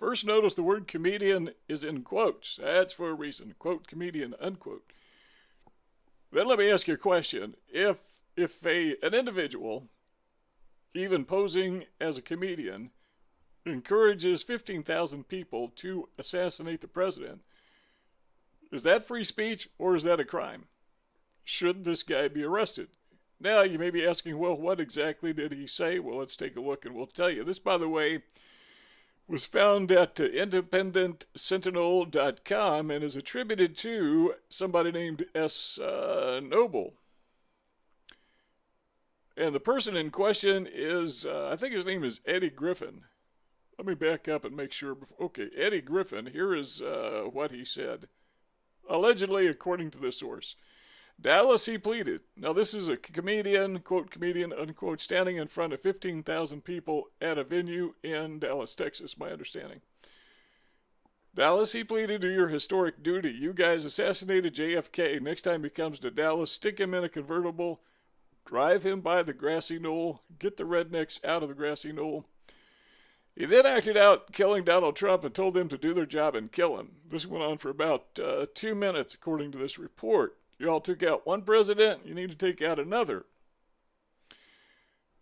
First, notice the word comedian is in quotes. That's for a reason. Quote, comedian, unquote. Then let me ask you a question. If an individual, even posing as a comedian, encourages 15,000 people to assassinate the president, is that free speech or is that a crime? Should this guy be arrested? Now, you may be asking, well, what exactly did he say? Well, let's take a look and we'll tell you. This, by the way, was found at independentsentinel.com and is attributed to somebody named S. Noble. And the person in question is, I think his name is Eddie Griffin. Let me back up and make sure. Okay, Eddie Griffin, here is what he said. Allegedly, according to the source. Dallas, he pleaded. Now, this is a comedian, quote, comedian, unquote, standing in front of 15,000 people at a venue in Dallas, Texas, my understanding. Dallas, he pleaded, do your historic duty. You guys assassinated JFK. Next time he comes to Dallas, stick him in a convertible, drive him by the grassy knoll, get the rednecks out of the grassy knoll. He then acted out killing Donald Trump and told them to do their job and kill him. This went on for about 2 minutes, according to this report. You all took out one president, you need to take out another.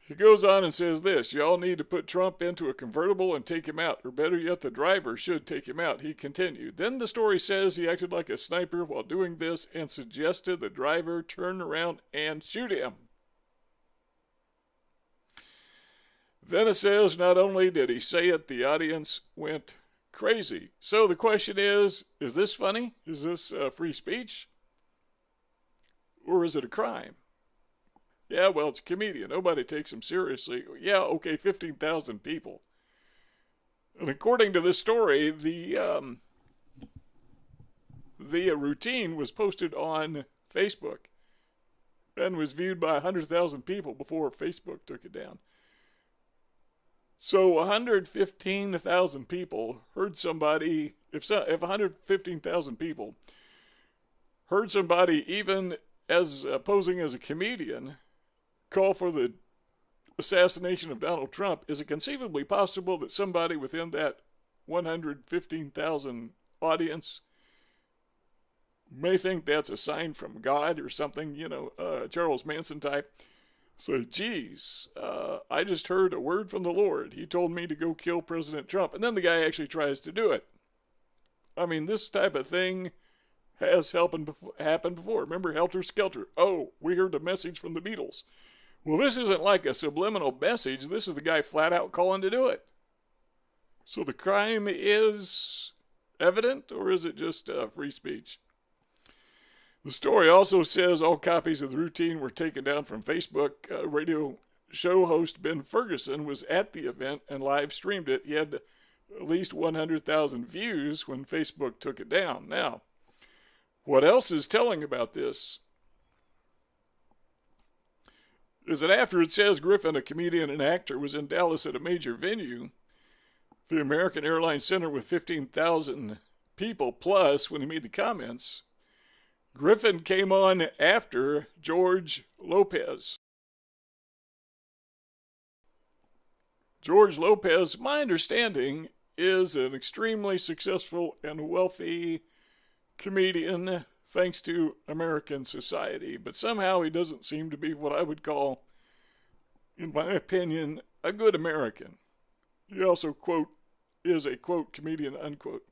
He goes on and says this, you all need to put Trump into a convertible and take him out, or better yet, the driver should take him out, he continued. Then the story says he acted like a sniper while doing this and suggested the driver turn around and shoot him. Then it says not only did he say it, the audience went crazy. So the question is this funny? Is this free speech? Or is it a crime? Yeah, well, it's a comedian. Nobody takes him seriously. Yeah, okay, 15,000 people. And according to this story, the routine was posted on Facebook and was viewed by 100,000 people before Facebook took it down. So 115,000 people heard somebody, if 115,000 people heard somebody even as posing as a comedian call for the assassination of Donald Trump, is it conceivably possible that somebody within that 115,000 audience may think that's a sign from God or something, Charles Manson type? Say, geez, I just heard a word from the Lord. He told me to go kill President Trump. And then the guy actually tries to do it. I mean, this type of thing has happened before. Remember Helter Skelter? Oh, we heard a message from the Beatles. Well, this isn't like a subliminal message. This is the guy flat out calling to do it. So the crime is evident, or is it just free speech? The story also says all copies of the routine were taken down from Facebook. Radio show host Ben Ferguson was at the event and live streamed it. He had at least 100,000 views when Facebook took it down. Now, what else is telling about this is that after it says Griffin, a comedian and actor, was in Dallas at a major venue, the American Airlines Center with 15,000 people plus, when he made the comments, Griffin came on after George Lopez. George Lopez, my understanding, is an extremely successful and wealthy comedian thanks to American society, but somehow he doesn't seem to be what I would call, in my opinion, a good American. He also, quote, is a, quote, comedian, unquote.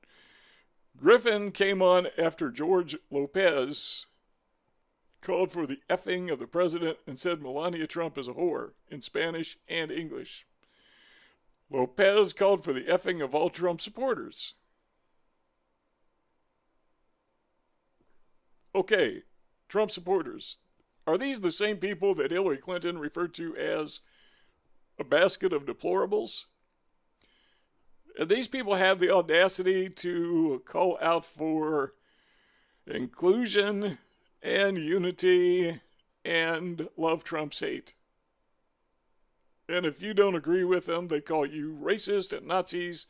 Griffin came on after George Lopez called for the effing of the president and said Melania Trump is a whore in Spanish and English. Lopez called for the effing of all Trump supporters. Okay, Trump supporters. Are these the same people that Hillary Clinton referred to as a basket of deplorables? And these people have the audacity to call out for inclusion and unity and love Trump's hate. And if you don't agree with them, they call you racist and Nazis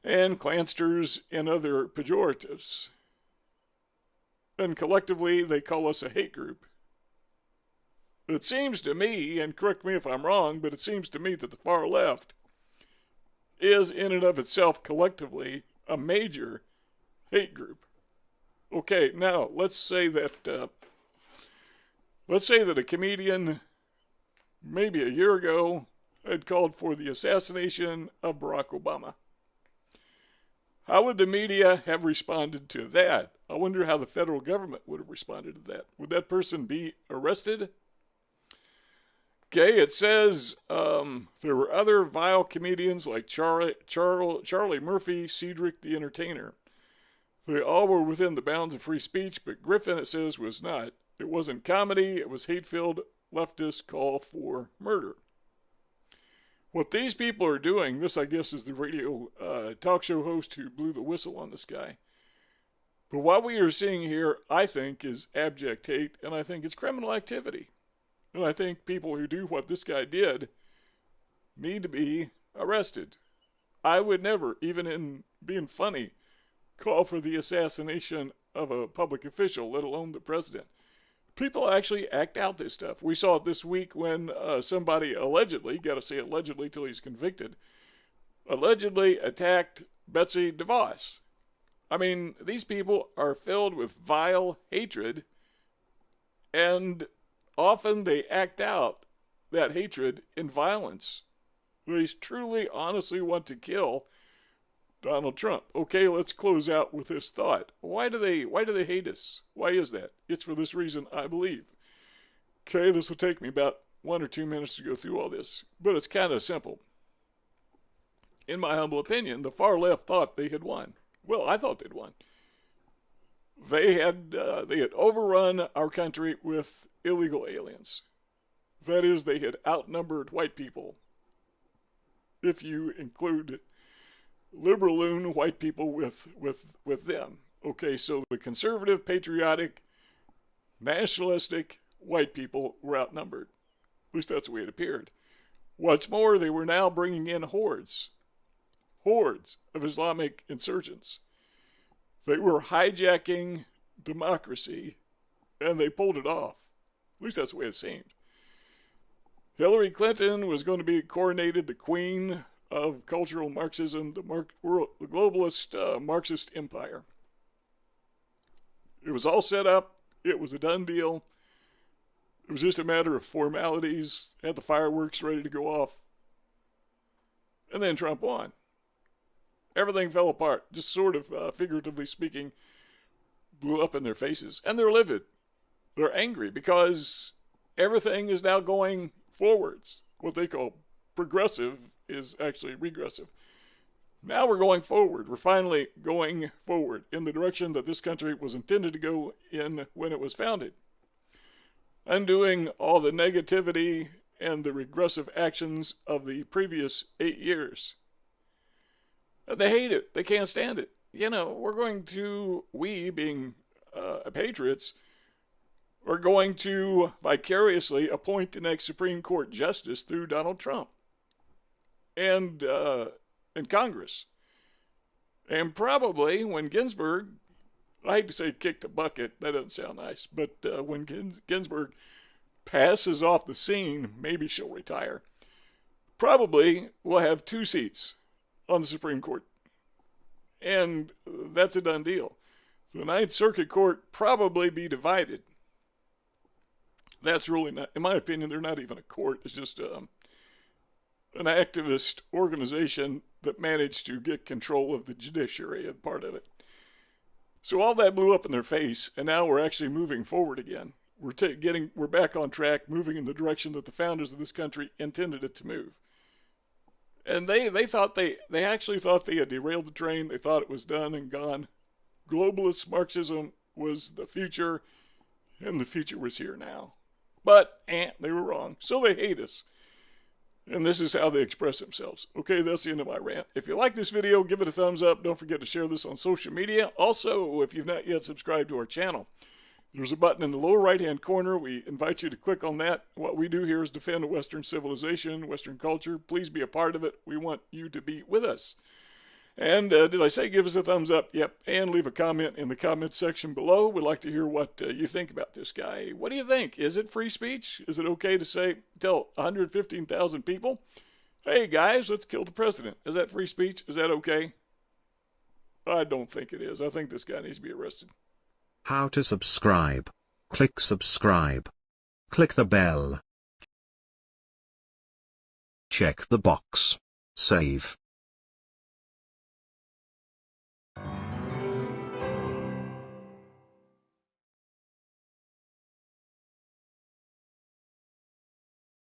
and Klansters and other pejoratives. And collectively, they call us a hate group. It seems to me, and correct me if I'm wrong, but it seems to me that the far left is in and of itself collectively a major hate group. Okay, now let's say that a comedian maybe a year ago had called for the assassination of Barack Obama. How would the media have responded to that? I wonder how the federal government would have responded to that. Would that person be arrested? Okay, it says there were other vile comedians like Charlie Murphy, Cedric the Entertainer. They all were within the bounds of free speech, but Griffin, it says, was not. It wasn't comedy, it was hate-filled leftist call for murder. What these people are doing, this I guess is the radio talk show host who blew the whistle on this guy. But what we are seeing here, I think, is abject hate, and I think it's criminal activity. And I think people who do what this guy did need to be arrested. I would never, even in being funny, call for the assassination of a public official, let alone the president. People actually act out this stuff. We saw it this week when somebody allegedly, got to say allegedly till he's convicted, allegedly attacked Betsy DeVos. I mean, these people are filled with vile hatred, and often they act out that hatred in violence. They truly, honestly want to kill Donald Trump. Okay, let's close out with this thought. Why do they hate us? Why is that? It's for this reason, I believe. Okay, this will take me about 1 or 2 minutes to go through all this, but it's kind of simple. In my humble opinion, the far left thought they had won. Well, I thought they'd won. They had overrun our country with illegal aliens. That is, they had outnumbered white people. If you include liberaloon white people with them. Okay, so the conservative, patriotic, nationalistic white people were outnumbered. At least that's the way it appeared. What's more, they were now bringing in hordes of Islamic insurgents. They were hijacking democracy, and they pulled it off. At least that's the way it seemed. Hillary Clinton was going to be coronated the queen of cultural Marxism, the globalist Marxist empire. It was all set up. It was a done deal. It was just a matter of formalities. Had the fireworks ready to go off. And then Trump won. Everything fell apart. Just sort of, figuratively speaking, blew up in their faces. And they're livid. They're angry because everything is now going forwards. What they call progressive is actually regressive. Now we're going forward. We're finally going forward in the direction that this country was intended to go in when it was founded. Undoing all the negativity and the regressive actions of the previous 8 years. They hate it. They can't stand it. You know, we being patriots, are going to vicariously appoint the next Supreme Court justice through Donald Trump. And Congress. And probably when Ginsburg, I hate to say kick the bucket, that doesn't sound nice, but when Ginsburg passes off the scene, maybe she'll retire. Probably we'll have 2 seats on the Supreme Court. And that's a done deal. The Ninth Circuit Court probably be divided. That's really not, in my opinion, they're not even a court. It's just an activist organization that managed to get control of the judiciary and part of it. So all that blew up in their face, and now we're actually moving forward again. We're back on track, moving in the direction that the founders of this country intended it to move. And they actually thought they had derailed the train. They thought it was done and gone. Globalist Marxism was the future, and the future was here now. But they were wrong, so they hate us. And this is how they express themselves. Okay, that's the end of my rant. If you like this video, give it a thumbs up. Don't forget to share this on social media. Also, if you've not yet subscribed to our channel, there's a button in the lower right-hand corner. We invite you to click on that. What we do here is defend Western civilization, Western culture. Please be a part of it. We want you to be with us. And did I say give us a thumbs up? Yep. And leave a comment in the comments section below. We'd like to hear what you think about this guy. What do you think? Is it free speech? Is it okay to tell 115,000 people Hey guys, let's kill the president. Is that free speech? Is that okay? I don't think it is. I think this guy needs to be arrested. How to subscribe? Click subscribe. Click the bell. Check the box. Save.